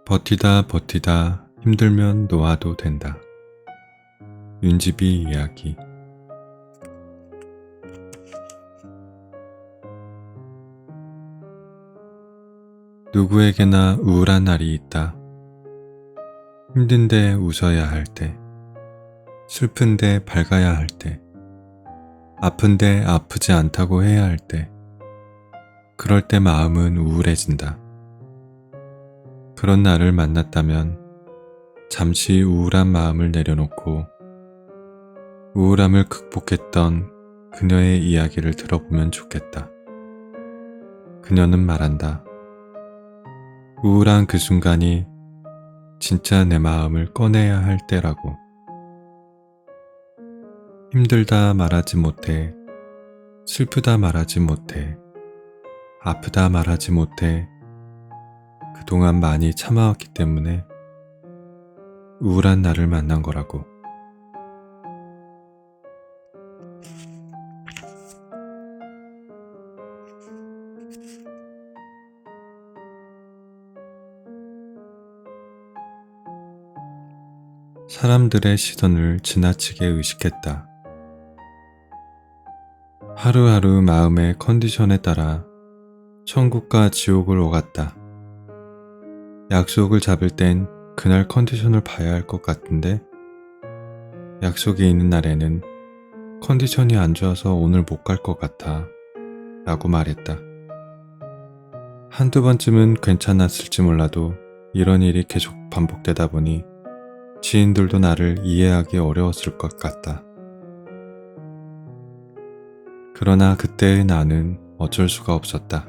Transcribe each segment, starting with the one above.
버티다 버티다 힘들면 놓아도 된다. 윤지비 이야기. 누구에게나 우울한 날이 있다. 힘든데 웃어야 할 때, 슬픈데 밝아야 할 때, 아픈데 아프지 않다고 해야 할 때, 그럴 때 마음은 우울해진다. 그런 나를 만났다면 잠시 우울한 마음을 내려놓고 우울함을 극복했던 그녀의 이야기를 들어보면 좋겠다. 그녀는 말한다. 우울한 그 순간이 진짜 내 마음을 꺼내야 할 때라고. 힘들다 말하지 못해, 슬프다 말하지 못해, 아프다 말하지 못해. 그동안 많이 참아왔기 때문에 우울한 나를 만난 거라고. 사람들의 시선을 지나치게 의식했다. 하루하루 마음의 컨디션에 따라 천국과 지옥을 오갔다. 약속을 잡을 땐 그날 컨디션을 봐야 할 것 같은데 약속이 있는 날에는 컨디션이 안 좋아서 오늘 못 갈 것 같아 라고 말했다. 한두 번쯤은 괜찮았을지 몰라도 이런 일이 계속 반복되다 보니 지인들도 나를 이해하기 어려웠을 것 같다. 그러나 그때의 나는 어쩔 수가 없었다.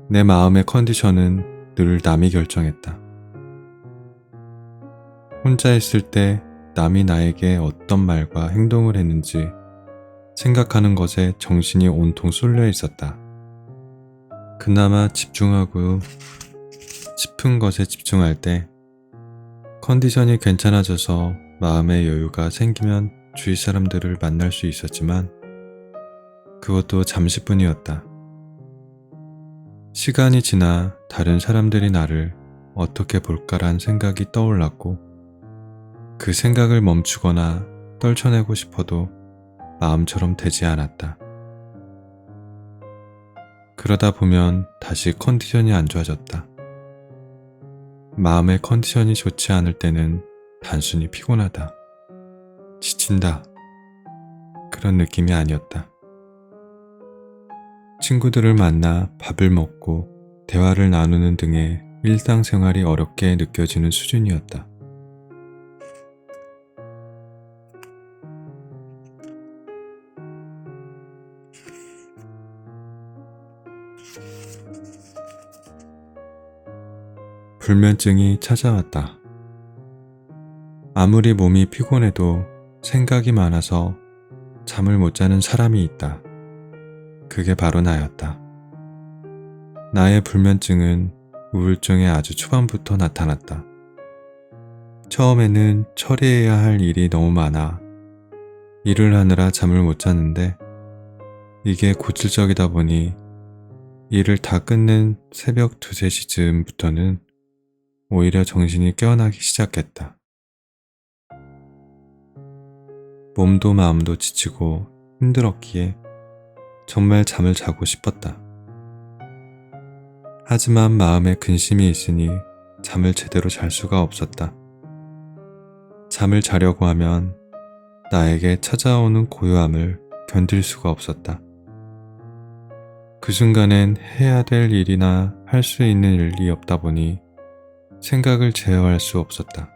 내 마음의 컨디션은 늘 남이 결정했다. 혼자 있을 때 남이 나에게 어떤 말과 행동을 했는지 생각하는 것에 정신이 온통 쏠려 있었다. 그나마 집중하고 싶은 것에 집중할 때 컨디션이 괜찮아져서 마음의 여유가 생기면 주위 사람들을 만날 수 있었지만 그것도 잠시뿐이었다. 시간이 지나 다른 사람들이 나를 어떻게 볼까란 생각이 떠올랐고 그 생각을 멈추거나 떨쳐내고 싶어도 마음처럼 되지 않았다. 그러다 보면 다시 컨디션이 안 좋아졌다. 마음의 컨디션이 좋지 않을 때는 단순히 피곤하다, 지친다, 그런 느낌이 아니었다. 친구들을 만나 밥을 먹고 대화를 나누는 등의 일상생활이 어렵게 느껴지는 수준이었다. 불면증이 찾아왔다. 아무리 몸이 피곤해도 생각이 많아서 잠을 못 자는 사람이 있다. 그게 바로 나였다. 나의 불면증은 우울증의 아주 초반부터 나타났다. 처음에는 처리해야 할 일이 너무 많아 일을 하느라 잠을 못 잤는데 이게 고질적이다 보니 일을 다 끝낸 새벽 2, 3시쯤부터는 오히려 정신이 깨어나기 시작했다. 몸도 마음도 지치고 힘들었기에 정말 잠을 자고 싶었다. 하지만 마음에 근심이 있으니 잠을 제대로 잘 수가 없었다. 잠을 자려고 하면 나에게 찾아오는 고요함을 견딜 수가 없었다. 그 순간엔 해야 될 일이나 할 수 있는 일이 없다 보니 생각을 제어할 수 없었다.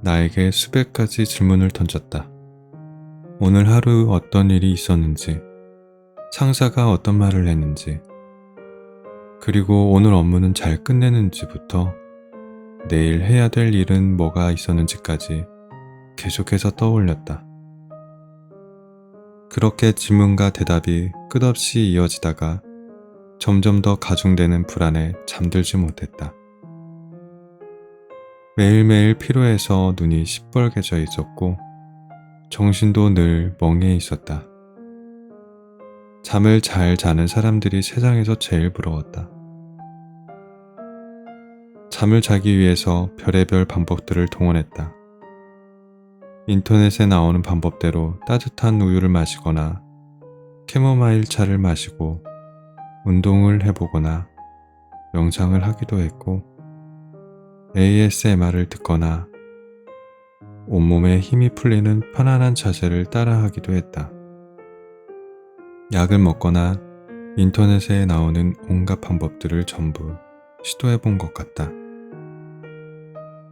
나에게 수백 가지 질문을 던졌다. 오늘 하루 어떤 일이 있었는지, 상사가 어떤 말을 했는지, 그리고 오늘 업무는 잘 끝내는지부터 내일 해야 될 일은 뭐가 있었는지까지 계속해서 떠올렸다. 그렇게 질문과 대답이 끝없이 이어지다가 점점 더 가중되는 불안에 잠들지 못했다. 매일매일 피로해서 눈이 시뻘개져 있었고 정신도 늘 멍해 있었다. 잠을 잘 자는 사람들이 세상에서 제일 부러웠다. 잠을 자기 위해서 별의별 방법들을 동원했다. 인터넷에 나오는 방법대로 따뜻한 우유를 마시거나 캐모마일 차를 마시고 운동을 해보거나 명상을 하기도 했고 ASMR을 듣거나 온몸에 힘이 풀리는 편안한 자세를 따라하기도 했다. 약을 먹거나 인터넷에 나오는 온갖 방법들을 전부 시도해본 것 같다.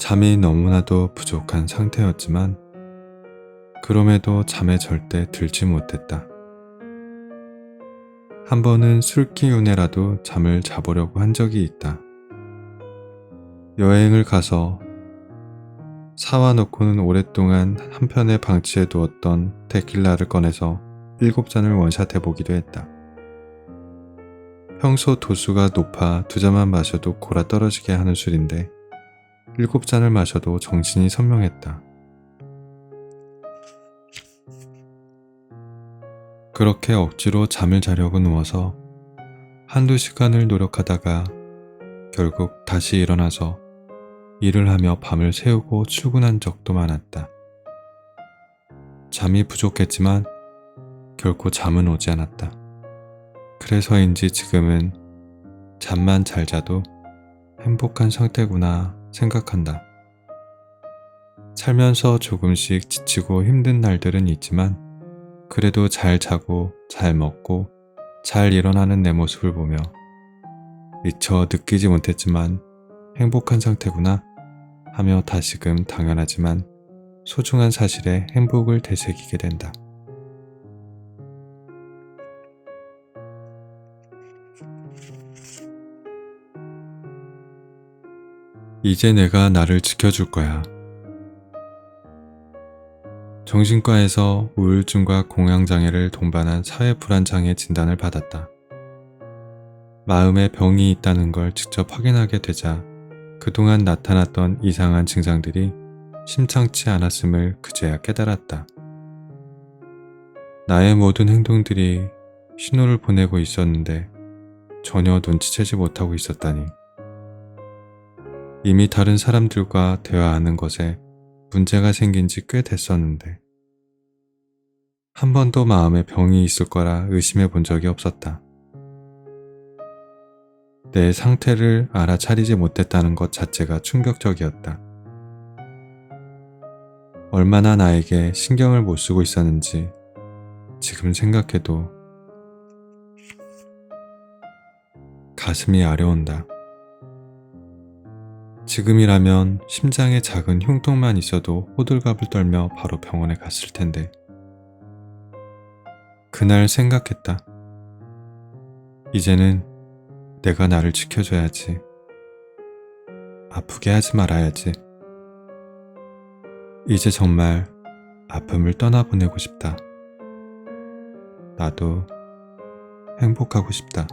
잠이 너무나도 부족한 상태였지만 그럼에도 잠에 절대 들지 못했다. 한 번은 술 기운에라도 잠을 자보려고 한 적이 있다. 여행을 가서 사와놓고는 오랫동안 한편에 방치해 두었던 테킬라를 꺼내서 7잔을 원샷 해보기도 했다. 평소 도수가 높아 2잔만 마셔도 골아 떨어지게 하는 술인데 7잔을 마셔도 정신이 선명했다. 그렇게 억지로 잠을 자려고 누워서 한두 시간을 노력하다가 결국 다시 일어나서 일을 하며 밤을 새우고 출근한 적도 많았다. 잠이 부족했지만 결코 잠은 오지 않았다. 그래서인지 지금은 잠만 잘 자도 행복한 상태구나 생각한다. 살면서 조금씩 지치고 힘든 날들은 있지만 그래도 잘 자고 잘 먹고 잘 일어나는 내 모습을 보며 미처 느끼지 못했지만 행복한 상태구나 하며 다시금 당연하지만 소중한 사실에 행복을 되새기게 된다. 이제 내가 나를 지켜줄 거야. 정신과에서 우울증과 공황장애를 동반한 사회불안장애 진단을 받았다. 마음에 병이 있다는 걸 직접 확인하게 되자 그동안 나타났던 이상한 증상들이 심상치 않았음을 그제야 깨달았다. 나의 모든 행동들이 신호를 보내고 있었는데 전혀 눈치채지 못하고 있었다니. 이미 다른 사람들과 대화하는 것에 문제가 생긴 지 꽤 됐었는데 한 번도 마음에 병이 있을 거라 의심해 본 적이 없었다. 내 상태를 알아차리지 못했다는 것 자체가 충격적이었다. 얼마나 나에게 신경을 못 쓰고 있었는지 지금 생각해도 가슴이 아려온다. 지금이라면 심장에 작은 흉통만 있어도 호들갑을 떨며 바로 병원에 갔을 텐데 그날 생각했다. 이제는 내가 나를 지켜줘야지. 아프게 하지 말아야지. 이제 정말 아픔을 떠나보내고 싶다. 나도 행복하고 싶다.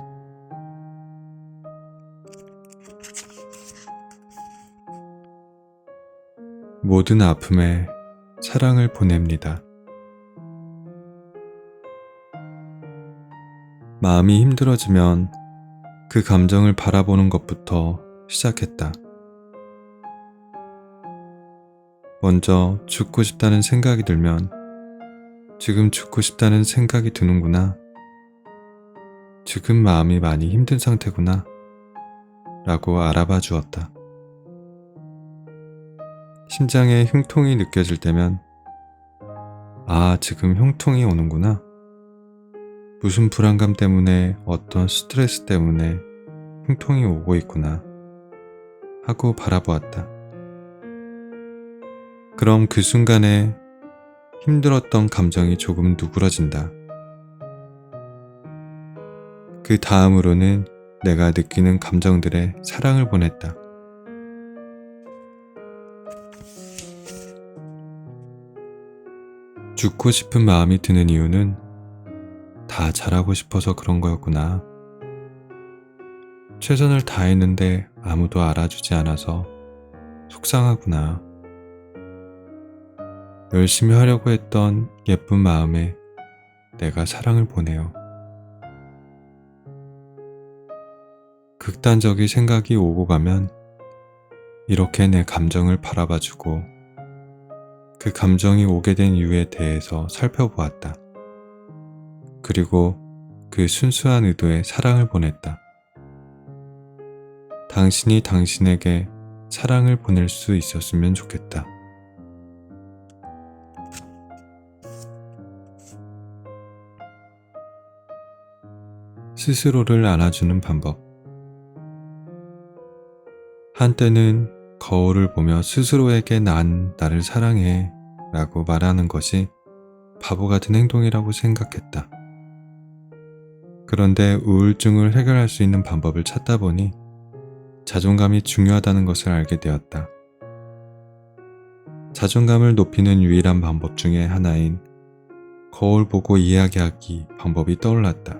모든 아픔에 사랑을 보냅니다. 마음이 힘들어지면 그 감정을 바라보는 것부터 시작했다. 먼저 죽고 싶다는 생각이 들면 지금 죽고 싶다는 생각이 드는구나. 지금 마음이 많이 힘든 상태구나. 라고 알아봐 주었다. 심장에 흉통이 느껴질 때면 아, 지금 흉통이 오는구나. 무슨 불안감 때문에 어떤 스트레스 때문에 흉통이 오고 있구나 하고 바라보았다. 그럼 그 순간에 힘들었던 감정이 조금 누그러진다. 그 다음으로는 내가 느끼는 감정들에 사랑을 보냈다. 죽고 싶은 마음이 드는 이유는 다 잘하고 싶어서 그런 거였구나. 최선을 다했는데 아무도 알아주지 않아서 속상하구나. 열심히 하려고 했던 예쁜 마음에 내가 사랑을 보내요. 극단적인 생각이 오고 가면 이렇게 내 감정을 바라봐주고 그 감정이 오게 된 이유에 대해서 살펴보았다. 그리고 그 순수한 의도에 사랑을 보냈다. 당신이 당신에게 사랑을 보낼 수 있었으면 좋겠다. 스스로를 안아주는 방법. 한때는 거울을 보며 스스로에게 난 나를 사랑해 라고 말하는 것이 바보 같은 행동이라고 생각했다. 그런데 우울증을 해결할 수 있는 방법을 찾다 보니 자존감이 중요하다는 것을 알게 되었다. 자존감을 높이는 유일한 방법 중에 하나인 거울 보고 이야기하기 방법이 떠올랐다.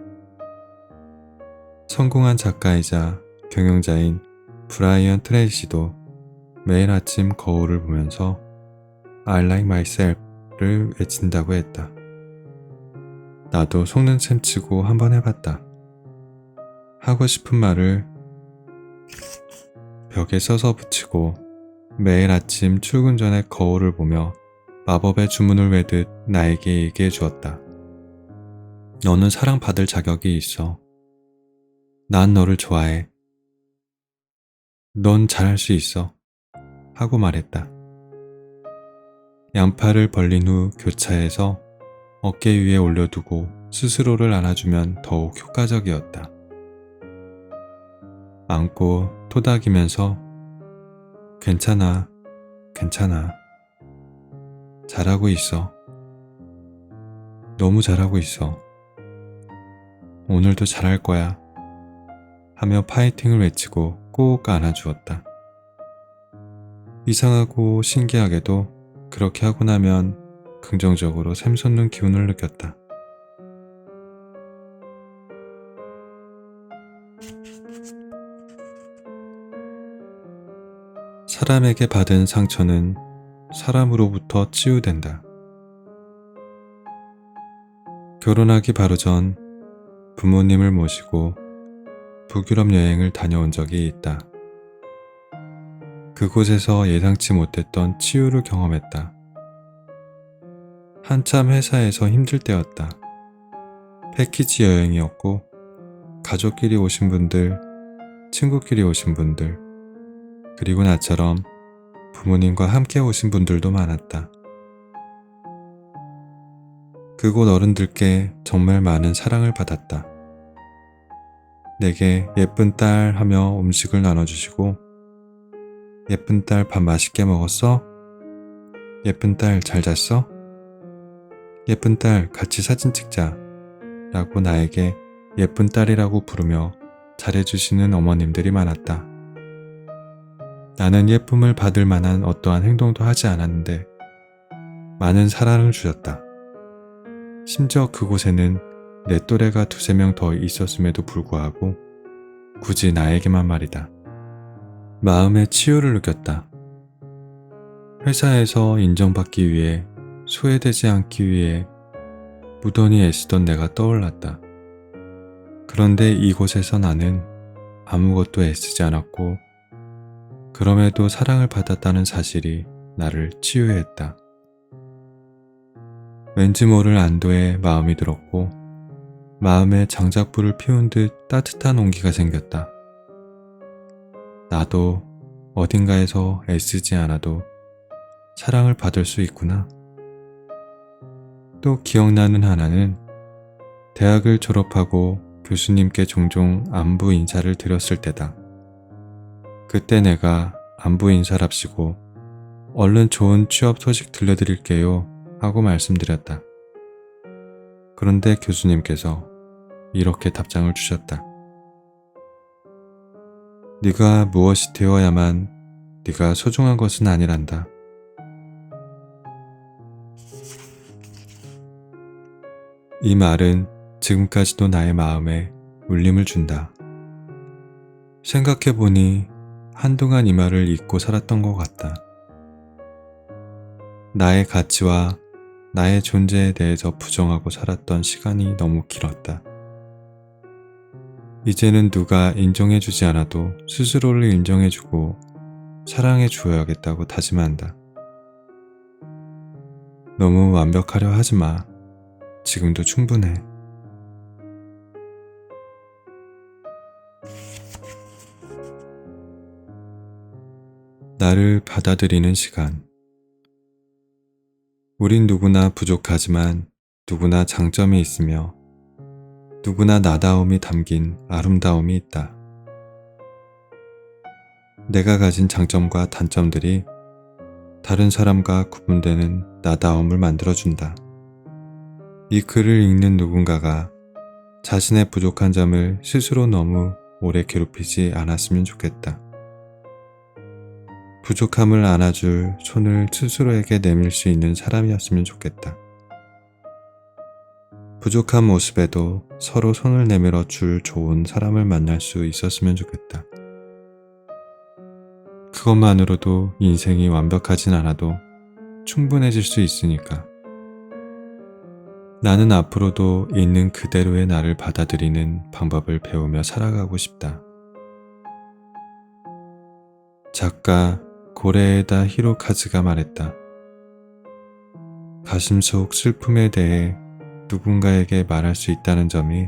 성공한 작가이자 경영자인 브라이언 트레이시도 매일 아침 거울을 보면서 I like myself를 외친다고 했다. 나도 속는 셈 치고 한번 해봤다. 하고 싶은 말을 벽에 써서 붙이고 매일 아침 출근 전에 거울을 보며 마법의 주문을 외듯 나에게 얘기해 주었다. 너는 사랑받을 자격이 있어. 난 너를 좋아해. 넌 잘할 수 있어. 하고 말했다. 양팔을 벌린 후 교차해서 어깨 위에 올려두고 스스로를 안아주면 더욱 효과적이었다. 안고 토닥이면서 괜찮아, 괜찮아. 잘하고 있어. 너무 잘하고 있어. 오늘도 잘할 거야. 하며 파이팅을 외치고 꼭 안아주었다. 이상하고 신기하게도 그렇게 하고 나면 긍정적으로 샘솟는 기운을 느꼈다. 사람에게 받은 상처는 사람으로부터 치유된다. 결혼하기 바로 전 부모님을 모시고 북유럽 여행을 다녀온 적이 있다. 그곳에서 예상치 못했던 치유를 경험했다. 한참 회사에서 힘들 때였다. 패키지 여행이었고 가족끼리 오신 분들, 친구끼리 오신 분들, 그리고 나처럼 부모님과 함께 오신 분들도 많았다. 그곳 어른들께 정말 많은 사랑을 받았다. 내게 예쁜 딸 하며 음식을 나눠주시고 예쁜 딸 밥 맛있게 먹었어? 예쁜 딸 잘 잤어? 예쁜 딸 같이 사진 찍자 라고 나에게 예쁜 딸이라고 부르며 잘해주시는 어머님들이 많았다. 나는 예쁨을 받을 만한 어떠한 행동도 하지 않았는데 많은 사랑을 주셨다. 심지어 그곳에는 내 또래가 두세 명 더 있었음에도 불구하고 굳이 나에게만 말이다. 마음의 치유를 느꼈다. 회사에서 인정받기 위해 소외되지 않기 위해 무던히 애쓰던 내가 떠올랐다. 그런데 이곳에서 나는 아무것도 애쓰지 않았고 그럼에도 사랑을 받았다는 사실이 나를 치유했다. 왠지 모를 안도의 마음이 들었고 마음에 장작불을 피운 듯 따뜻한 온기가 생겼다. 나도 어딘가에서 애쓰지 않아도 사랑을 받을 수 있구나. 또 기억나는 하나는 대학을 졸업하고 교수님께 종종 안부 인사를 드렸을 때다. 그때 내가 안부 인사랍시고 얼른 좋은 취업 소식 들려드릴게요 하고 말씀드렸다. 그런데 교수님께서 이렇게 답장을 주셨다. 네가 무엇이 되어야만 네가 소중한 것은 아니란다. 이 말은 지금까지도 나의 마음에 울림을 준다. 생각해보니 한동안 이 말을 잊고 살았던 것 같다. 나의 가치와 나의 존재에 대해서 부정하고 살았던 시간이 너무 길었다. 이제는 누가 인정해주지 않아도 스스로를 인정해주고 사랑해 주어야겠다고 다짐한다. 너무 완벽하려 하지 마. 지금도 충분해. 나를 받아들이는 시간. 우린 누구나 부족하지만 누구나 장점이 있으며 누구나 나다움이 담긴 아름다움이 있다. 내가 가진 장점과 단점들이 다른 사람과 구분되는 나다움을 만들어준다. 이 글을 읽는 누군가가 자신의 부족한 점을 스스로 너무 오래 괴롭히지 않았으면 좋겠다. 부족함을 안아줄 손을 스스로에게 내밀 수 있는 사람이었으면 좋겠다. 부족한 모습에도 서로 손을 내밀어 줄 좋은 사람을 만날 수 있었으면 좋겠다. 그것만으로도 인생이 완벽하진 않아도 충분해질 수 있으니까. 나는 앞으로도 있는 그대로의 나를 받아들이는 방법을 배우며 살아가고 싶다. 작가 고레에다 히로카즈가 말했다. 가슴 속 슬픔에 대해 누군가에게 말할 수 있다는 점이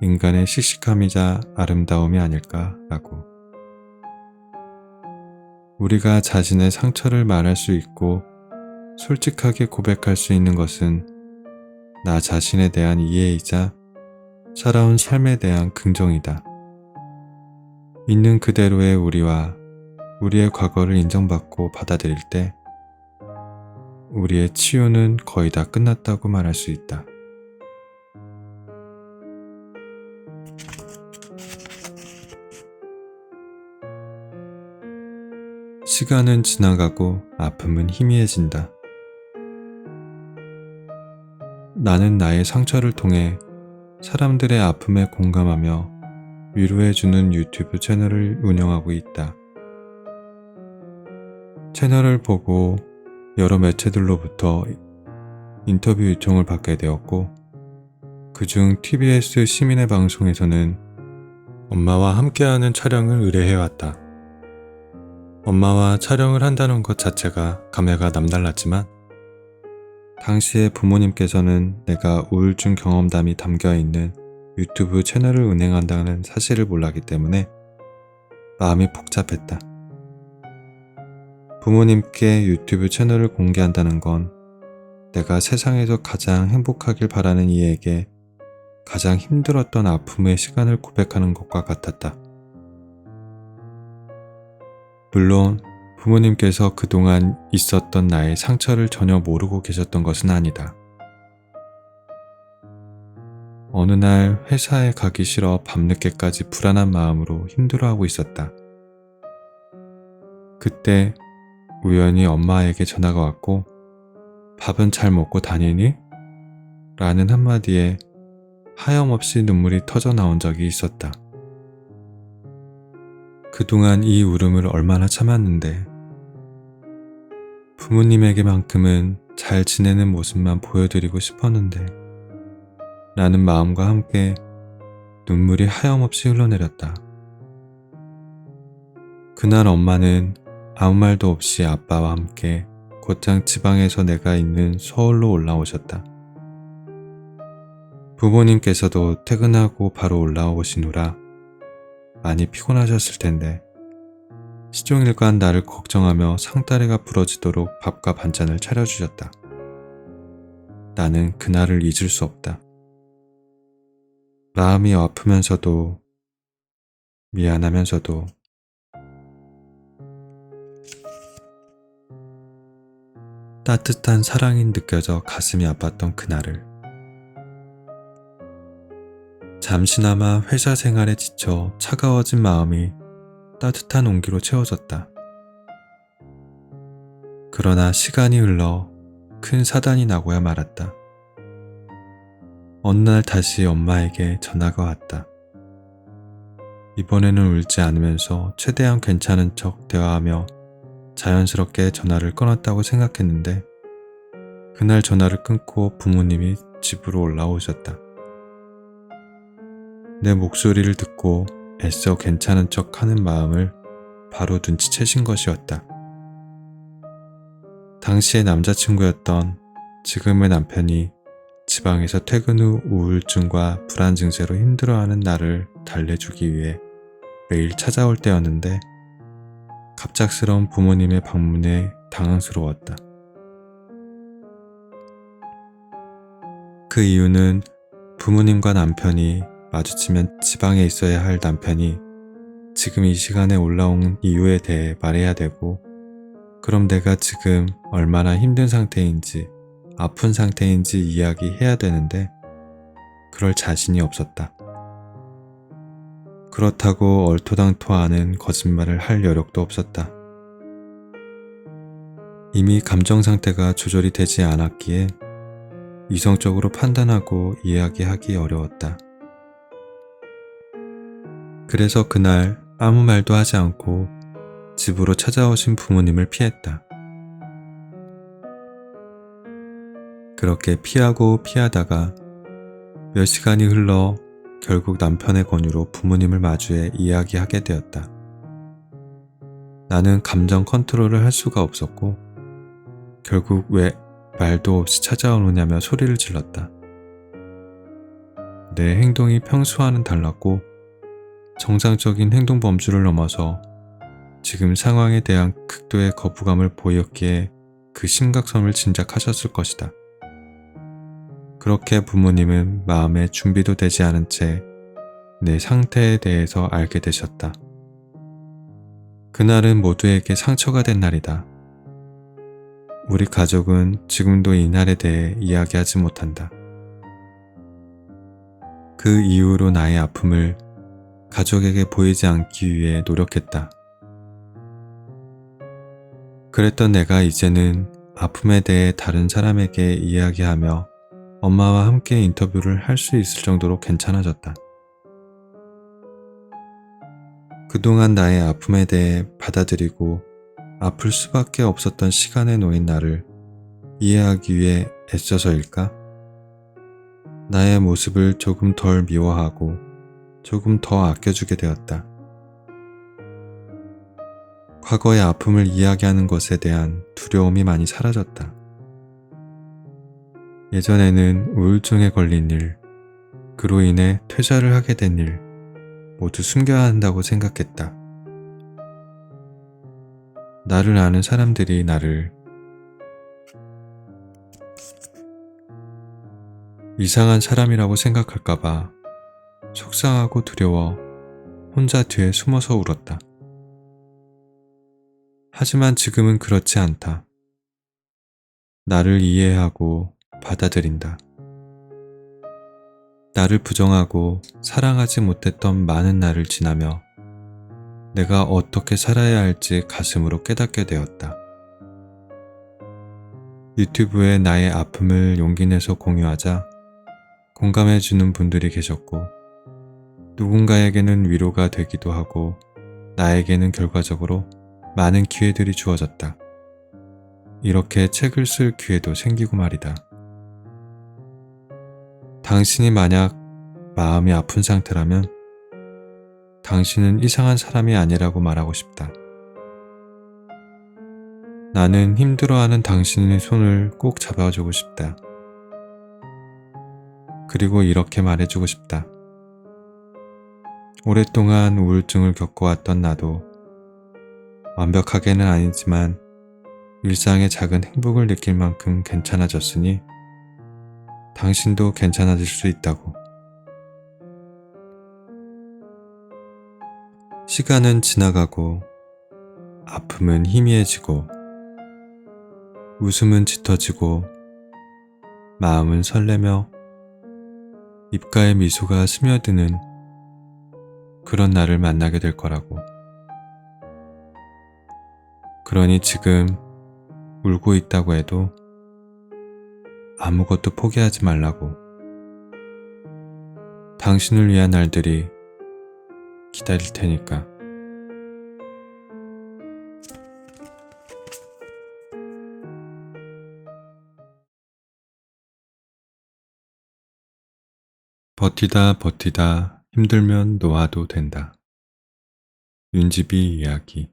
인간의 씩씩함이자 아름다움이 아닐까라고. 우리가 자신의 상처를 말할 수 있고 솔직하게 고백할 수 있는 것은 나 자신에 대한 이해이자 살아온 삶에 대한 긍정이다. 있는 그대로의 우리와 우리의 과거를 인정받고 받아들일 때 우리의 치유는 거의 다 끝났다고 말할 수 있다. 시간은 지나가고 아픔은 희미해진다. 나는 나의 상처를 통해 사람들의 아픔에 공감하며 위로해주는 유튜브 채널을 운영하고 있다. 채널을 보고 여러 매체들로부터 인터뷰 요청을 받게 되었고, 그중 TBS 시민의 방송에서는 엄마와 함께하는 촬영을 의뢰해왔다. 엄마와 촬영을 한다는 것 자체가 감회가 남달랐지만 당시에 부모님께서는 내가 우울증 경험담이 담겨있는 유튜브 채널을 운행한다는 사실을 몰랐기 때문에 마음이 복잡했다. 부모님께 유튜브 채널을 공개한다는 건 내가 세상에서 가장 행복하길 바라는 이에게 가장 힘들었던 아픔의 시간을 고백하는 것과 같았다. 물론 부모님께서 그동안 있었던 나의 상처를 전혀 모르고 계셨던 것은 아니다. 어느 날 회사에 가기 싫어 밤늦게까지 불안한 마음으로 힘들어하고 있었다. 그때 우연히 엄마에게 전화가 왔고 밥은 잘 먹고 다니니? 라는 한마디에 하염없이 눈물이 터져 나온 적이 있었다. 그동안 이 울음을 얼마나 참았는데 부모님에게만큼은 잘 지내는 모습만 보여드리고 싶었는데 라는 마음과 함께 눈물이 하염없이 흘러내렸다. 그날 엄마는 아무 말도 없이 아빠와 함께 곧장 지방에서 내가 있는 서울로 올라오셨다. 부모님께서도 퇴근하고 바로 올라오시느라 많이 피곤하셨을 텐데 시종일관 나를 걱정하며 상다리가 부러지도록 밥과 반찬을 차려주셨다. 나는 그날을 잊을 수 없다. 마음이 아프면서도 미안하면서도 따뜻한 사랑이 느껴져 가슴이 아팠던 그날을. 잠시나마 회사 생활에 지쳐 차가워진 마음이 따뜻한 온기로 채워졌다. 그러나 시간이 흘러 큰 사단이 나고야 말았다. 어느 날 다시 엄마에게 전화가 왔다. 이번에는 울지 않으면서 최대한 괜찮은 척 대화하며 자연스럽게 전화를 끊었다고 생각했는데 그날 전화를 끊고 부모님이 집으로 올라오셨다. 내 목소리를 듣고 애써 괜찮은 척 하는 마음을 바로 눈치채신 것이었다. 당시의 남자친구였던 지금의 남편이 지방에서 퇴근 후 우울증과 불안 증세로 힘들어하는 나를 달래주기 위해 매일 찾아올 때였는데 갑작스러운 부모님의 방문에 당황스러웠다. 그 이유는 부모님과 남편이 마주치면 지방에 있어야 할 남편이 지금 이 시간에 올라온 이유에 대해 말해야 되고, 그럼 내가 지금 얼마나 힘든 상태인지 아픈 상태인지 이야기해야 되는데 그럴 자신이 없었다. 그렇다고 얼토당토하는 거짓말을 할 여력도 없었다. 이미 감정 상태가 조절이 되지 않았기에 이성적으로 판단하고 이야기하기 어려웠다. 그래서 그날 아무 말도 하지 않고 집으로 찾아오신 부모님을 피했다. 그렇게 피하고 피하다가 몇 시간이 흘러 결국 남편의 권유로 부모님을 마주해 이야기하게 되었다. 나는 감정 컨트롤을 할 수가 없었고 결국 왜 말도 없이 찾아오느냐며 소리를 질렀다. 내 행동이 평소와는 달랐고 정상적인 행동 범주를 넘어서 지금 상황에 대한 극도의 거부감을 보였기에 그 심각성을 짐작하셨을 것이다. 그렇게 부모님은 마음의 준비도 되지 않은 채 내 상태에 대해서 알게 되셨다. 그날은 모두에게 상처가 된 날이다. 우리 가족은 지금도 이 날에 대해 이야기하지 못한다. 그 이후로 나의 아픔을 가족에게 보이지 않기 위해 노력했다. 그랬던 내가 이제는 아픔에 대해 다른 사람에게 이야기하며 엄마와 함께 인터뷰를 할 수 있을 정도로 괜찮아졌다. 그동안 나의 아픔에 대해 받아들이고 아플 수밖에 없었던 시간에 놓인 나를 이해하기 위해 애써서일까? 나의 모습을 조금 덜 미워하고 조금 더 아껴주게 되었다. 과거의 아픔을 이야기하는 것에 대한 두려움이 많이 사라졌다. 예전에는 우울증에 걸린 일, 그로 인해 퇴사를 하게 된 일, 모두 숨겨야 한다고 생각했다. 나를 아는 사람들이 나를 이상한 사람이라고 생각할까봐 속상하고 두려워 혼자 뒤에 숨어서 울었다. 하지만 지금은 그렇지 않다. 나를 이해하고 받아들인다. 나를 부정하고 사랑하지 못했던 많은 날을 지나며 내가 어떻게 살아야 할지 가슴으로 깨닫게 되었다. 유튜브에 나의 아픔을 용기 내서 공유하자 공감해주는 분들이 계셨고 누군가에게는 위로가 되기도 하고 나에게는 결과적으로 많은 기회들이 주어졌다. 이렇게 책을 쓸 기회도 생기고 말이다. 당신이 만약 마음이 아픈 상태라면 당신은 이상한 사람이 아니라고 말하고 싶다. 나는 힘들어하는 당신의 손을 꼭 잡아주고 싶다. 그리고 이렇게 말해주고 싶다. 오랫동안 우울증을 겪어왔던 나도 완벽하게는 아니지만 일상의 작은 행복을 느낄 만큼 괜찮아졌으니 당신도 괜찮아질 수 있다고. 시간은 지나가고 아픔은 희미해지고 웃음은 짙어지고 마음은 설레며 입가에 미소가 스며드는 그런 나를 만나게 될 거라고. 그러니 지금 울고 있다고 해도 아무것도 포기하지 말라고. 당신을 위한 날들이 기다릴 테니까. 버티다 버티다 힘들면 놓아도 된다. 윤지비 이야기.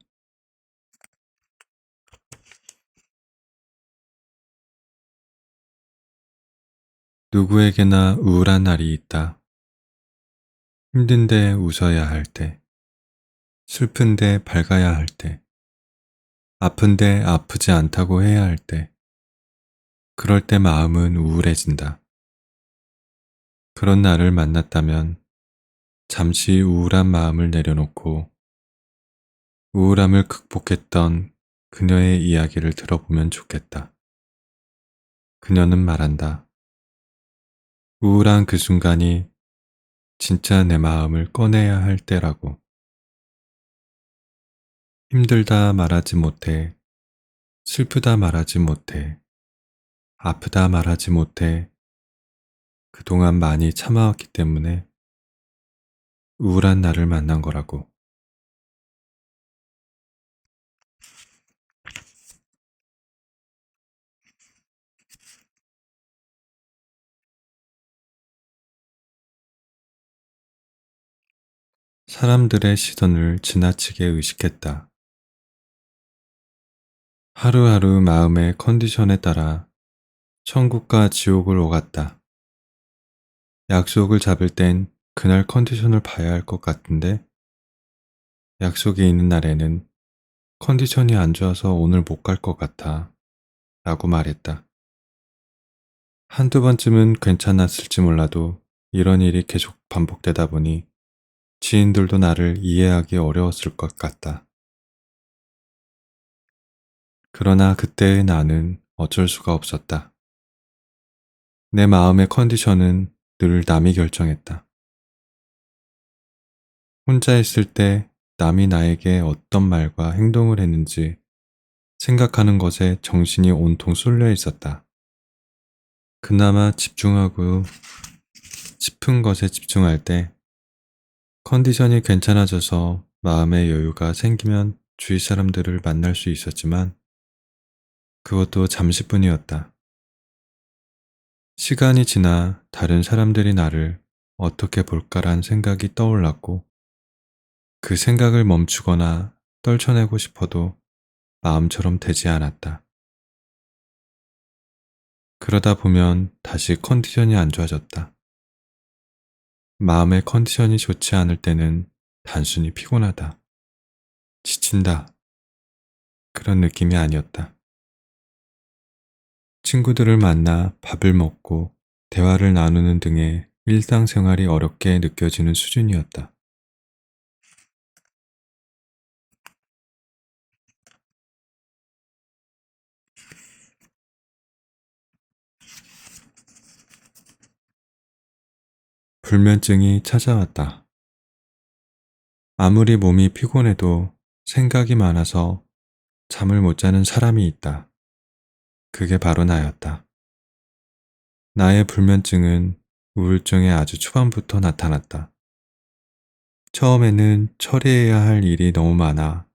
누구에게나 우울한 날이 있다. 힘든데 웃어야 할 때, 슬픈데 밝아야 할 때, 아픈데 아프지 않다고 해야 할 때, 그럴 때 마음은 우울해진다. 그런 나를 만났다면 잠시 우울한 마음을 내려놓고 우울함을 극복했던 그녀의 이야기를 들어보면 좋겠다. 그녀는 말한다. 우울한 그 순간이 진짜 내 마음을 꺼내야 할 때라고. 힘들다 말하지 못해, 슬프다 말하지 못해, 아프다 말하지 못해, 그동안 많이 참아왔기 때문에 우울한 나를 만난 거라고. 사람들의 시선을 지나치게 의식했다. 하루하루 마음의 컨디션에 따라 천국과 지옥을 오갔다. 약속을 잡을 땐 그날 컨디션을 봐야 할 것 같은데 약속이 있는 날에는 컨디션이 안 좋아서 오늘 못 갈 것 같아 라고 말했다. 한두 번쯤은 괜찮았을지 몰라도 이런 일이 계속 반복되다 보니 지인들도 나를 이해하기 어려웠을 것 같다. 그러나 그때의 나는 어쩔 수가 없었다. 내 마음의 컨디션은 늘 남이 결정했다. 혼자 있을 때 남이 나에게 어떤 말과 행동을 했는지 생각하는 것에 정신이 온통 쏠려 있었다. 그나마 집중하고 싶은 것에 집중할 때 컨디션이 괜찮아져서 마음의 여유가 생기면 주위 사람들을 만날 수 있었지만 그것도 잠시뿐이었다. 시간이 지나 다른 사람들이 나를 어떻게 볼까란 생각이 떠올랐고 그 생각을 멈추거나 떨쳐내고 싶어도 마음처럼 되지 않았다. 그러다 보면 다시 컨디션이 안 좋아졌다. 마음의 컨디션이 좋지 않을 때는 단순히 피곤하다, 지친다, 그런 느낌이 아니었다. 친구들을 만나 밥을 먹고 대화를 나누는 등의 일상생활이 어렵게 느껴지는 수준이었다. 불면증이 찾아왔다. 아무리 몸이 피곤해도 생각이 많아서 잠을 못 자는 사람이 있다. 그게 바로 나였다. 나의 불면증은 우울증의 아주 초반부터 나타났다. 처음에는 처리해야 할 일이 너무 많아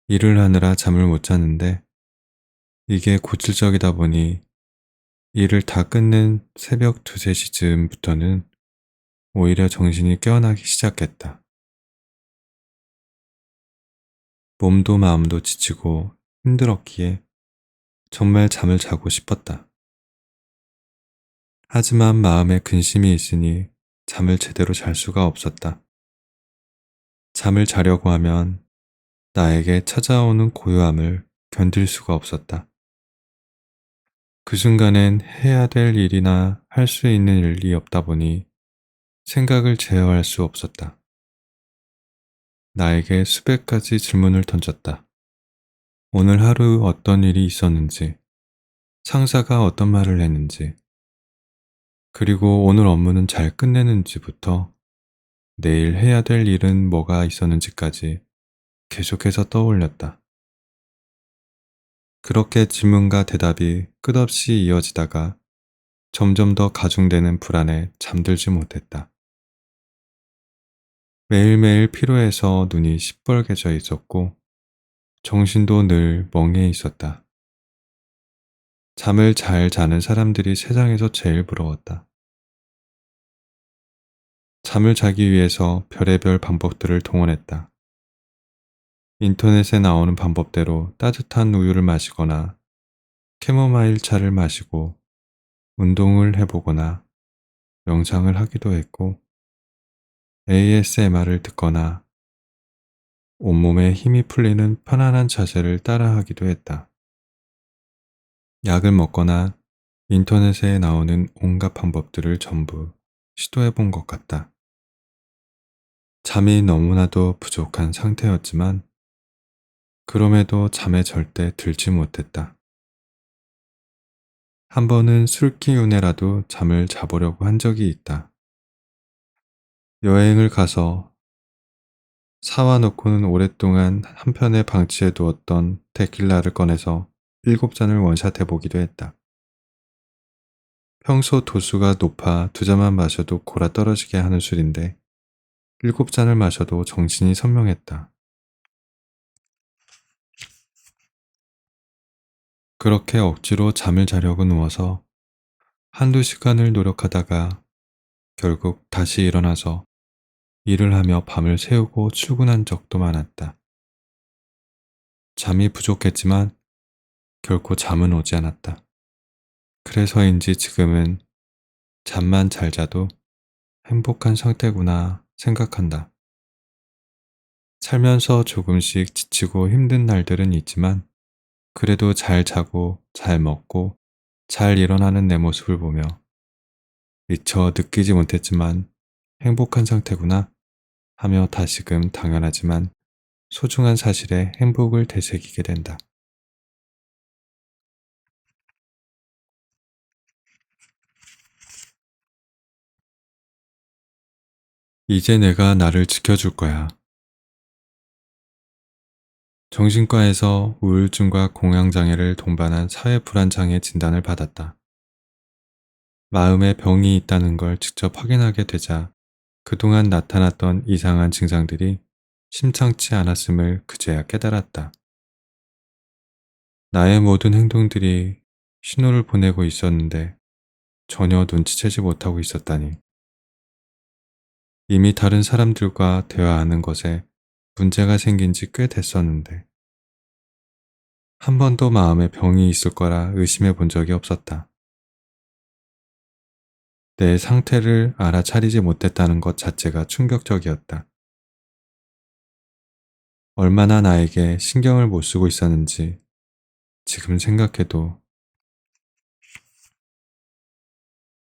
일을 하느라 잠을 못 잤는데 이게 고질적이다 보니 일을 다 끝낸 새벽 2, 3시쯤부터는 오히려 정신이 깨어나기 시작했다. 몸도 마음도 지치고 힘들었기에 정말 잠을 자고 싶었다. 하지만 마음에 근심이 있으니 잠을 제대로 잘 수가 없었다. 잠을 자려고 하면 나에게 찾아오는 고요함을 견딜 수가 없었다. 그 순간엔 해야 될 일이나 할 수 있는 일이 없다 보니 생각을 제어할 수 없었다. 나에게 수백 가지 질문을 던졌다. 오늘 하루 어떤 일이 있었는지, 상사가 어떤 말을 했는지, 그리고 오늘 업무는 잘 끝내는지부터 내일 해야 될 일은 뭐가 있었는지까지 계속해서 떠올렸다. 그렇게 질문과 대답이 끝없이 이어지다가 점점 더 가중되는 불안에 잠들지 못했다. 매일매일 피로해서 눈이 시뻘개져 있었고 정신도 늘 멍해 있었다. 잠을 잘 자는 사람들이 세상에서 제일 부러웠다. 잠을 자기 위해서 별의별 방법들을 동원했다. 인터넷에 나오는 방법대로 따뜻한 우유를 마시거나 캐모마일 차를 마시고 운동을 해보거나 명상을 하기도 했고 ASMR을 듣거나 온몸에 힘이 풀리는 편안한 자세를 따라하기도 했다. 약을 먹거나 인터넷에 나오는 온갖 방법들을 전부 시도해본 것 같다. 잠이 너무나도 부족한 상태였지만 그럼에도 잠에 절대 들지 못했다. 한 번은 술 기운에라도 잠을 자보려고 한 적이 있다. 여행을 가서 사와놓고는 오랫동안 한편에 방치해 두었던 데킬라를 꺼내서 7잔을 원샷 해보기도 했다. 평소 도수가 높아 2잔만 마셔도 골아 떨어지게 하는 술인데 7잔을 마셔도 정신이 선명했다. 그렇게 억지로 잠을 자려고 누워서 한두 시간을 노력하다가 결국 다시 일어나서 일을 하며 밤을 새우고 출근한 적도 많았다. 잠이 부족했지만 결코 잠은 오지 않았다. 그래서인지 지금은 잠만 잘 자도 행복한 상태구나 생각한다. 살면서 조금씩 지치고 힘든 날들은 있지만 그래도 잘 자고 잘 먹고 잘 일어나는 내 모습을 보며 미처 느끼지 못했지만 행복한 상태구나 하며 다시금 당연하지만 소중한 사실에 행복을 되새기게 된다. 이제 내가 나를 지켜줄 거야. 정신과에서 우울증과 공황장애를 동반한 사회불안장애 진단을 받았다. 마음에 병이 있다는 걸 직접 확인하게 되자 그동안 나타났던 이상한 증상들이 심상치 않았음을 그제야 깨달았다. 나의 모든 행동들이 신호를 보내고 있었는데 전혀 눈치채지 못하고 있었다니. 이미 다른 사람들과 대화하는 것에 문제가 생긴 지 꽤 됐었는데 한 번도 마음에 병이 있을 거라 의심해 본 적이 없었다. 내 상태를 알아차리지 못했다는 것 자체가 충격적이었다. 얼마나 나에게 신경을 못 쓰고 있었는지 지금 생각해도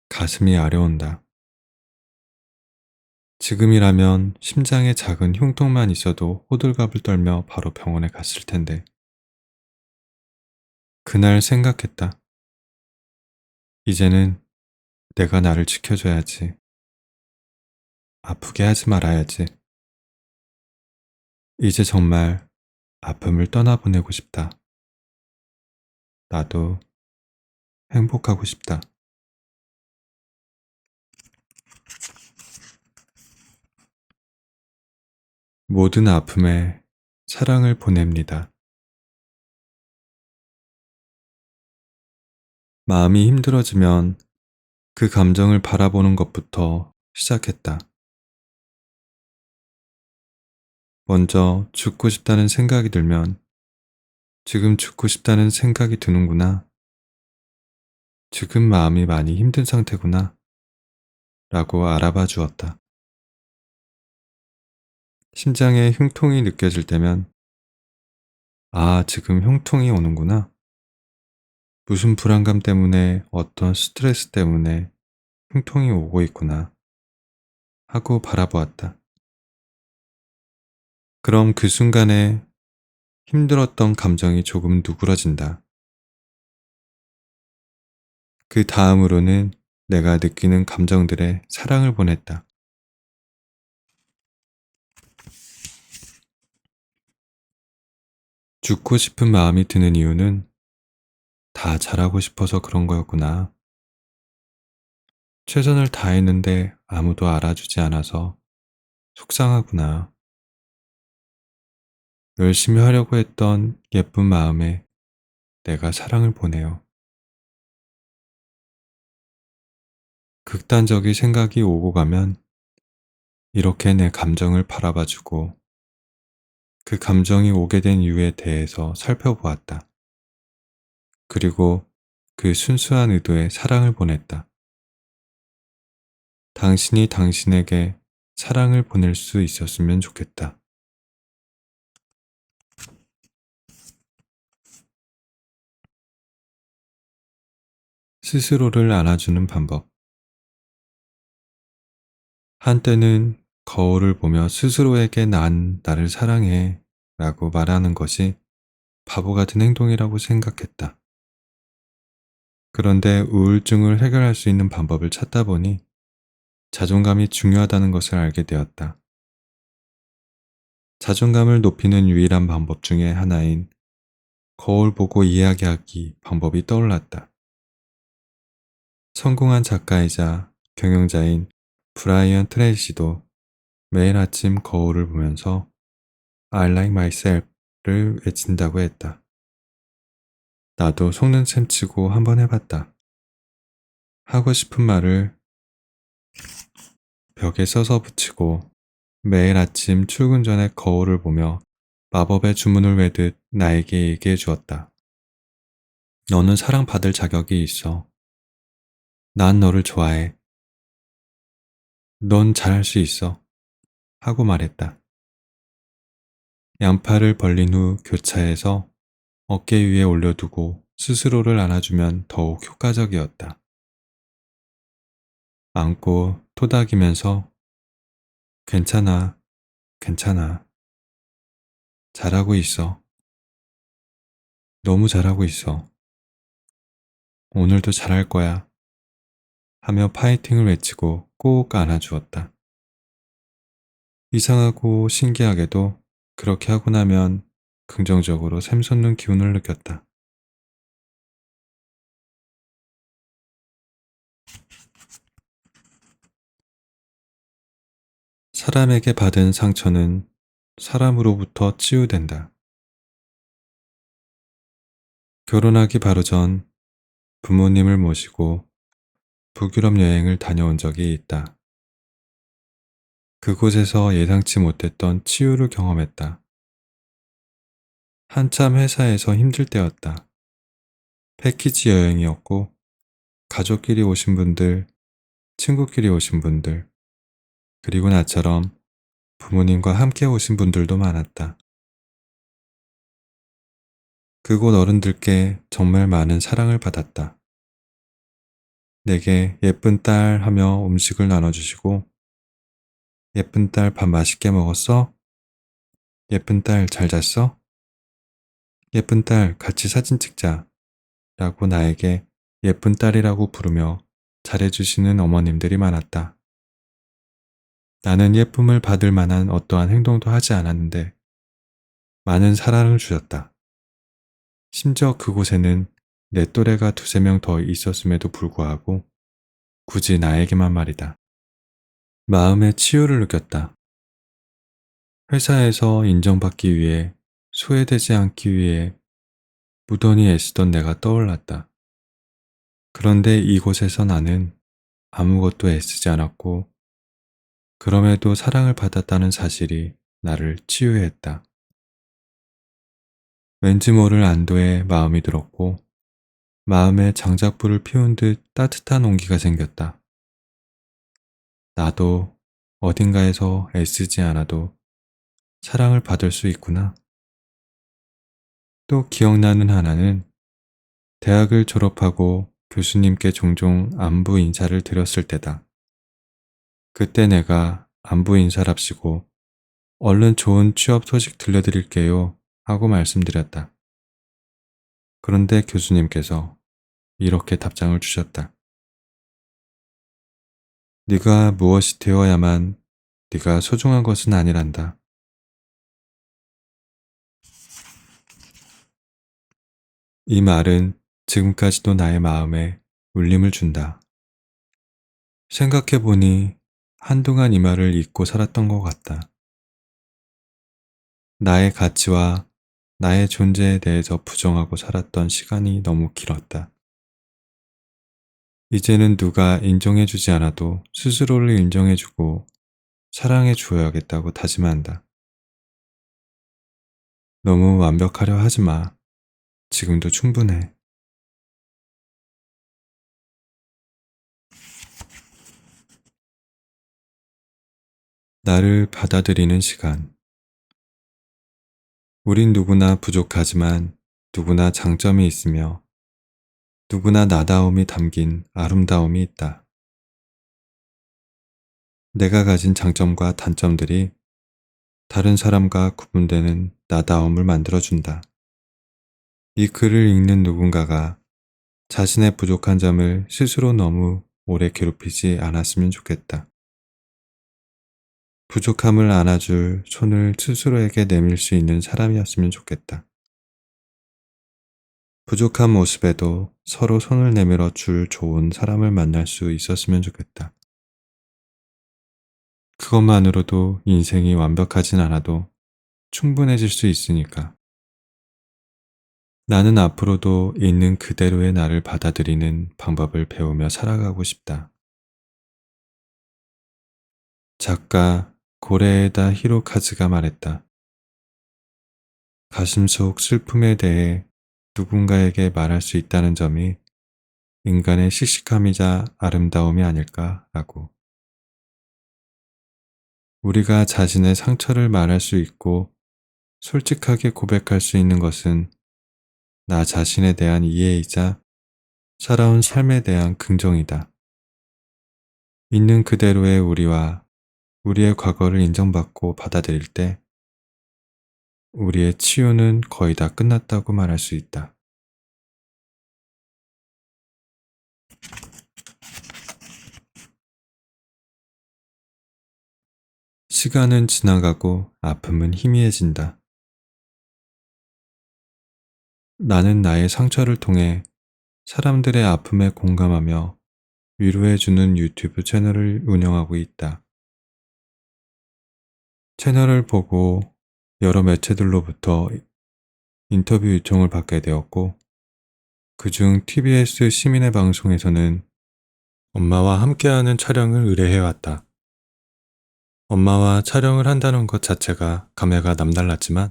가슴이 아려온다. 지금이라면 심장에 작은 흉통만 있어도 호들갑을 떨며 바로 병원에 갔을 텐데 그날 생각했다. 이제는 내가 나를 지켜줘야지. 아프게 하지 말아야지. 이제 정말 아픔을 떠나보내고 싶다. 나도 행복하고 싶다. 모든 아픔에 사랑을 보냅니다. 마음이 힘들어지면 그 감정을 바라보는 것부터 시작했다. 먼저 죽고 싶다는 생각이 들면 지금 죽고 싶다는 생각이 드는구나. 지금 마음이 많이 힘든 상태구나. 라고 알아봐 주었다. 심장에 흉통이 느껴질 때면 아, 지금 흉통이 오는구나. 무슨 불안감 때문에 어떤 스트레스 때문에 흉통이 오고 있구나. 하고 바라보았다. 그럼 그 순간에 힘들었던 감정이 조금 누그러진다. 그 다음으로는 내가 느끼는 감정들에 사랑을 보냈다. 죽고 싶은 마음이 드는 이유는 다 잘하고 싶어서 그런 거였구나. 최선을 다했는데 아무도 알아주지 않아서 속상하구나. 열심히 하려고 했던 예쁜 마음에 내가 사랑을 보내요. 극단적인 생각이 오고 가면 이렇게 내 감정을 바라봐주고 그 감정이 오게 된 이유에 대해서 살펴보았다. 그리고 그 순수한 의도에 사랑을 보냈다. 당신이 당신에게 사랑을 보낼 수 있었으면 좋겠다. 스스로를 안아주는 방법. 한때는 거울을 보며 스스로에게 난 나를 사랑해 라고 말하는 것이 바보 같은 행동이라고 생각했다. 그런데 우울증을 해결할 수 있는 방법을 찾다 보니 자존감이 중요하다는 것을 알게 되었다. 자존감을 높이는 유일한 방법 중에 하나인 거울 보고 이야기하기 방법이 떠올랐다. 성공한 작가이자 경영자인 브라이언 트레이시도 매일 아침 거울을 보면서 I like myself를 외친다고 했다. 나도 속는 셈 치고 한번 해봤다. 하고 싶은 말을 벽에 써서 붙이고 매일 아침 출근 전에 거울을 보며 마법의 주문을 외듯 나에게 얘기해 주었다. 너는 사랑받을 자격이 있어. 난 너를 좋아해. 넌 잘할 수 있어. 하고 말했다. 양팔을 벌린 후 교차해서 어깨 위에 올려두고 스스로를 안아주면 더욱 효과적이었다. 안고 토닥이면서 괜찮아, 괜찮아. 잘하고 있어. 너무 잘하고 있어. 오늘도 잘할 거야. 하며 파이팅을 외치고 꼭 안아주었다. 이상하고 신기하게도 그렇게 하고 나면 긍정적으로 샘솟는 기운을 느꼈다. 사람에게 받은 상처는 사람으로부터 치유된다. 결혼하기 바로 전 부모님을 모시고 북유럽 여행을 다녀온 적이 있다. 그곳에서 예상치 못했던 치유를 경험했다. 한참 회사에서 힘들 때였다. 패키지 여행이었고 가족끼리 오신 분들, 친구끼리 오신 분들, 그리고 나처럼 부모님과 함께 오신 분들도 많았다. 그곳 어른들께 정말 많은 사랑을 받았다. 내게 예쁜 딸 하며 음식을 나눠주시고 예쁜 딸 밥 맛있게 먹었어? 예쁜 딸 잘 잤어? 예쁜 딸 같이 사진 찍자 라고 나에게 예쁜 딸이라고 부르며 잘해주시는 어머님들이 많았다. 나는 예쁨을 받을 만한 어떠한 행동도 하지 않았는데 많은 사랑을 주셨다. 심지어 그곳에는 내 또래가 두세 명 더 있었음에도 불구하고 굳이 나에게만 말이다. 마음의 치유를 느꼈다. 회사에서 인정받기 위해 소외되지 않기 위해 무던히 애쓰던 내가 떠올랐다. 그런데 이곳에서 나는 아무것도 애쓰지 않았고 그럼에도 사랑을 받았다는 사실이 나를 치유했다. 왠지 모를 안도의 마음이 들었고 마음에 장작불을 피운 듯 따뜻한 온기가 생겼다. 나도 어딘가에서 애쓰지 않아도 사랑을 받을 수 있구나. 또 기억나는 하나는 대학을 졸업하고 교수님께 종종 안부 인사를 드렸을 때다. 그때 내가 안부 인사랍시고 얼른 좋은 취업 소식 들려드릴게요 하고 말씀드렸다. 그런데 교수님께서 이렇게 답장을 주셨다. 네가 무엇이 되어야만 네가 소중한 것은 아니란다. 이 말은 지금까지도 나의 마음에 울림을 준다. 생각해보니 한동안 이 말을 잊고 살았던 것 같다. 나의 가치와 나의 존재에 대해서 부정하고 살았던 시간이 너무 길었다. 이제는 누가 인정해주지 않아도 스스로를 인정해주고 사랑해 주어야겠다고 다짐한다. 너무 완벽하려 하지 마. 지금도 충분해. 나를 받아들이는 시간. 우린 누구나 부족하지만 누구나 장점이 있으며 누구나 나다움이 담긴 아름다움이 있다. 내가 가진 장점과 단점들이 다른 사람과 구분되는 나다움을 만들어준다. 이 글을 읽는 누군가가 자신의 부족한 점을 스스로 너무 오래 괴롭히지 않았으면 좋겠다. 부족함을 안아줄 손을 스스로에게 내밀 수 있는 사람이었으면 좋겠다. 부족한 모습에도 서로 손을 내밀어 줄 좋은 사람을 만날 수 있었으면 좋겠다. 그것만으로도 인생이 완벽하진 않아도 충분해질 수 있으니까. 나는 앞으로도 있는 그대로의 나를 받아들이는 방법을 배우며 살아가고 싶다. 작가 고레에다 히로카즈가 말했다. 가슴 속 슬픔에 대해 누군가에게 말할 수 있다는 점이 인간의 씩씩함이자 아름다움이 아닐까라고. 우리가 자신의 상처를 말할 수 있고 솔직하게 고백할 수 있는 것은 나 자신에 대한 이해이자 살아온 삶에 대한 긍정이다. 있는 그대로의 우리와 우리의 과거를 인정받고 받아들일 때 우리의 치유는 거의 다 끝났다고 말할 수 있다. 시간은 지나가고 아픔은 희미해진다. 나는 나의 상처를 통해 사람들의 아픔에 공감하며 위로해주는 유튜브 채널을 운영하고 있다. 채널을 보고 여러 매체들로부터 인터뷰 요청을 받게 되었고, 그중 TBS 시민의 방송에서는 엄마와 함께하는 촬영을 의뢰해왔다. 엄마와 촬영을 한다는 것 자체가 감회가 남달랐지만,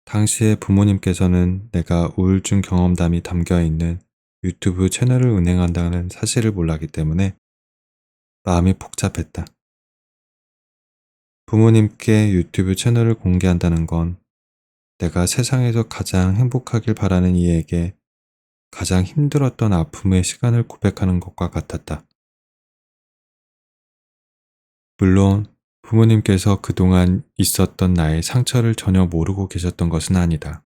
당시에 부모님께서는 내가 우울증 경험담이 담겨있는 유튜브 채널을 운행한다는 사실을 몰랐기 때문에 마음이 복잡했다. 부모님께 유튜브 채널을 공개한다는 건 내가 세상에서 가장 행복하길 바라는 이에게 가장 힘들었던 아픔의 시간을 고백하는 것과 같았다. 물론 부모님께서 그동안 있었던 나의 상처를 전혀 모르고 계셨던 것은 아니다.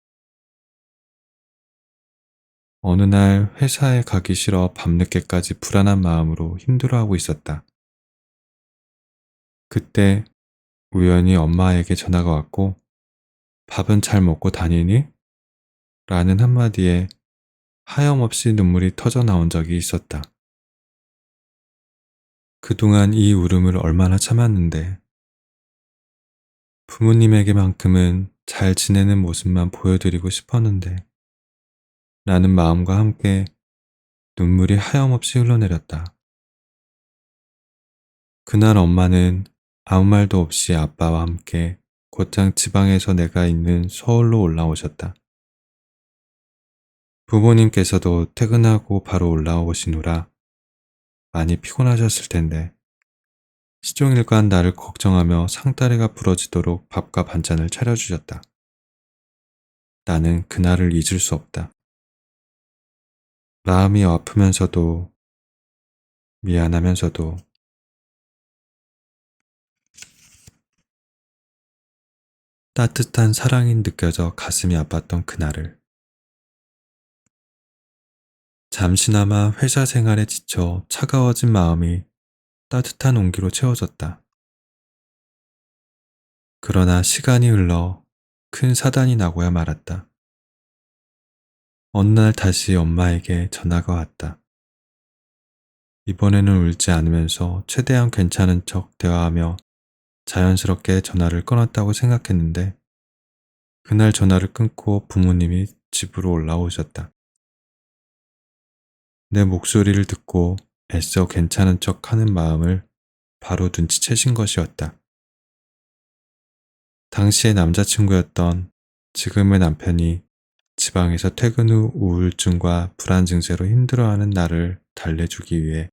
어느 날 회사에 가기 싫어 밤늦게까지 불안한 마음으로 힘들어하고 있었다. 그때 우연히 엄마에게 전화가 왔고, 밥은 잘 먹고 다니니? 라는 한마디에 하염없이 눈물이 터져 나온 적이 있었다. 그동안 이 울음을 얼마나 참았는데, 부모님에게만큼은 잘 지내는 모습만 보여드리고 싶었는데, 라는 마음과 함께 눈물이 하염없이 흘러내렸다. 그날 엄마는 아무 말도 없이 아빠와 함께 곧장 지방에서 내가 있는 서울로 올라오셨다. 부모님께서도 퇴근하고 바로 올라오시느라 많이 피곤하셨을 텐데, 시종일관 나를 걱정하며 상다리가 부러지도록 밥과 반찬을 차려주셨다. 나는 그날을 잊을 수 없다. 마음이 아프면서도 미안하면서도 따뜻한 사랑이 느껴져 가슴이 아팠던 그날을. 잠시나마 회사 생활에 지쳐 차가워진 마음이 따뜻한 온기로 채워졌다. 그러나 시간이 흘러 큰 사단이 나고야 말았다. 어느 날 다시 엄마에게 전화가 왔다. 이번에는 울지 않으면서 최대한 괜찮은 척 대화하며 자연스럽게 전화를 끊었다고 생각했는데, 그날 전화를 끊고 부모님이 집으로 올라오셨다. 내 목소리를 듣고 애써 괜찮은 척 하는 마음을 바로 눈치채신 것이었다. 당시의 남자친구였던 지금의 남편이 지방에서 퇴근 후 우울증과 불안 증세로 힘들어하는 나를 달래주기 위해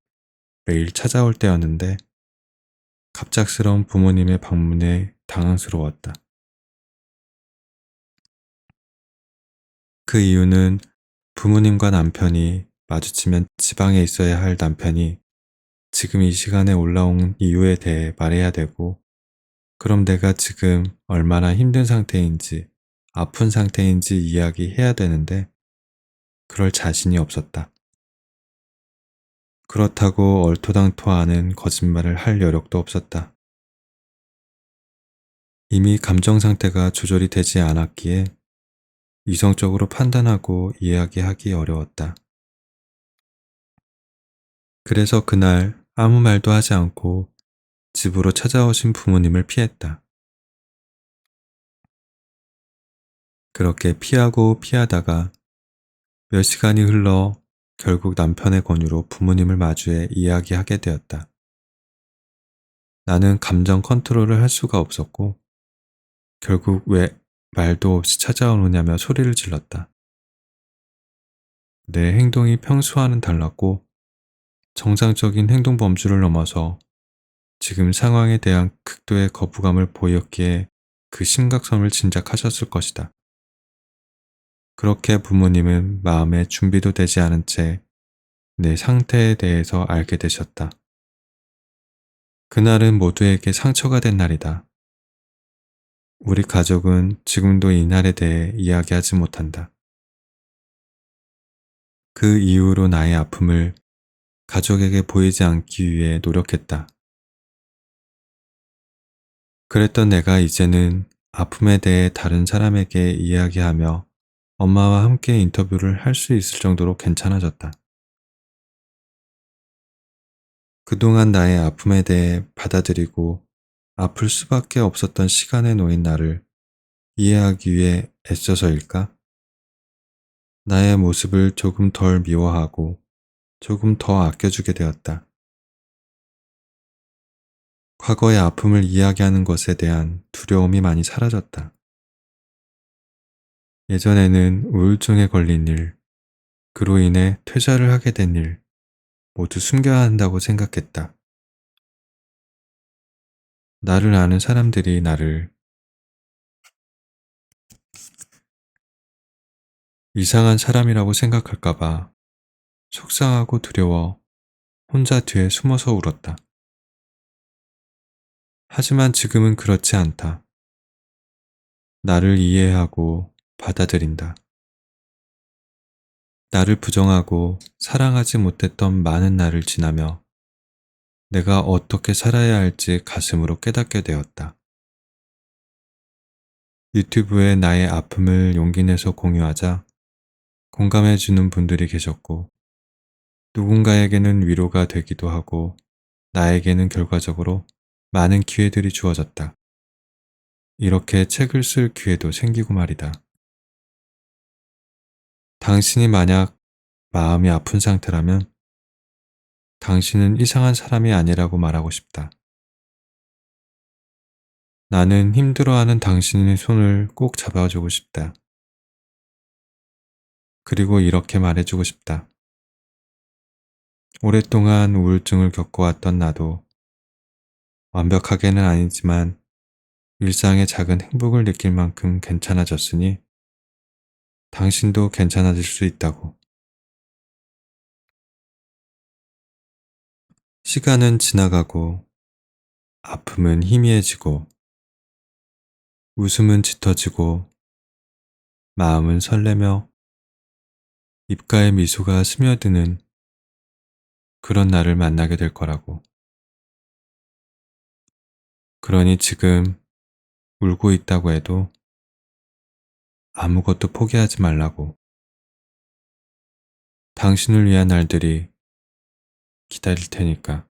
매일 찾아올 때였는데, 갑작스러운 부모님의 방문에 당황스러웠다. 그 이유는 부모님과 남편이 마주치면 지방에 있어야 할 남편이 지금 이 시간에 올라온 이유에 대해 말해야 되고, 그럼 내가 지금 얼마나 힘든 상태인지, 아픈 상태인지 이야기해야 되는데, 그럴 자신이 없었다. 그렇다고 얼토당토하는 거짓말을 할 여력도 없었다. 이미 감정 상태가 조절이 되지 않았기에 이성적으로 판단하고 이야기하기 어려웠다. 그래서 그날 아무 말도 하지 않고 집으로 찾아오신 부모님을 피했다. 그렇게 피하고 피하다가 몇 시간이 흘러 결국 남편의 권유로 부모님을 마주해 이야기하게 되었다. 나는 감정 컨트롤을 할 수가 없었고 결국 왜 말도 없이 찾아오느냐며 소리를 질렀다. 내 행동이 평소와는 달랐고 정상적인 행동 범주를 넘어서 지금 상황에 대한 극도의 거부감을 보였기에 그 심각성을 짐작하셨을 것이다. 그렇게 부모님은 마음의 준비도 되지 않은 채 내 상태에 대해서 알게 되셨다. 그날은 모두에게 상처가 된 날이다. 우리 가족은 지금도 이 날에 대해 이야기하지 못한다. 그 이후로 나의 아픔을 가족에게 보이지 않기 위해 노력했다. 그랬던 내가 이제는 아픔에 대해 다른 사람에게 이야기하며 엄마와 함께 인터뷰를 할 수 있을 정도로 괜찮아졌다. 그동안 나의 아픔에 대해 받아들이고 아플 수밖에 없었던 시간에 놓인 나를 이해하기 위해 애써서일까? 나의 모습을 조금 덜 미워하고 조금 더 아껴주게 되었다. 과거의 아픔을 이야기하는 것에 대한 두려움이 많이 사라졌다. 예전에는 우울증에 걸린 일, 그로 인해 퇴사를 하게 된 일, 모두 숨겨야 한다고 생각했다. 나를 아는 사람들이 나를 이상한 사람이라고 생각할까봐 속상하고 두려워 혼자 뒤에 숨어서 울었다. 하지만 지금은 그렇지 않다. 나를 이해하고 받아들인다. 나를 부정하고 사랑하지 못했던 많은 날을 지나며 내가 어떻게 살아야 할지 가슴으로 깨닫게 되었다. 유튜브에 나의 아픔을 용기 내서 공유하자 공감해주는 분들이 계셨고 누군가에게는 위로가 되기도 하고 나에게는 결과적으로 많은 기회들이 주어졌다. 이렇게 책을 쓸 기회도 생기고 말이다. 당신이 만약 마음이 아픈 상태라면 당신은 이상한 사람이 아니라고 말하고 싶다. 나는 힘들어하는 당신의 손을 꼭 잡아주고 싶다. 그리고 이렇게 말해주고 싶다. 오랫동안 우울증을 겪어왔던 나도 완벽하게는 아니지만 일상의 작은 행복을 느낄 만큼 괜찮아졌으니 당신도 괜찮아질 수 있다고. 시간은 지나가고 아픔은 희미해지고 웃음은 짙어지고 마음은 설레며 입가에 미소가 스며드는 그런 날을 만나게 될 거라고. 그러니 지금 울고 있다고 해도 아무것도 포기하지 말라고. 당신을 위한 날들이 기다릴 테니까.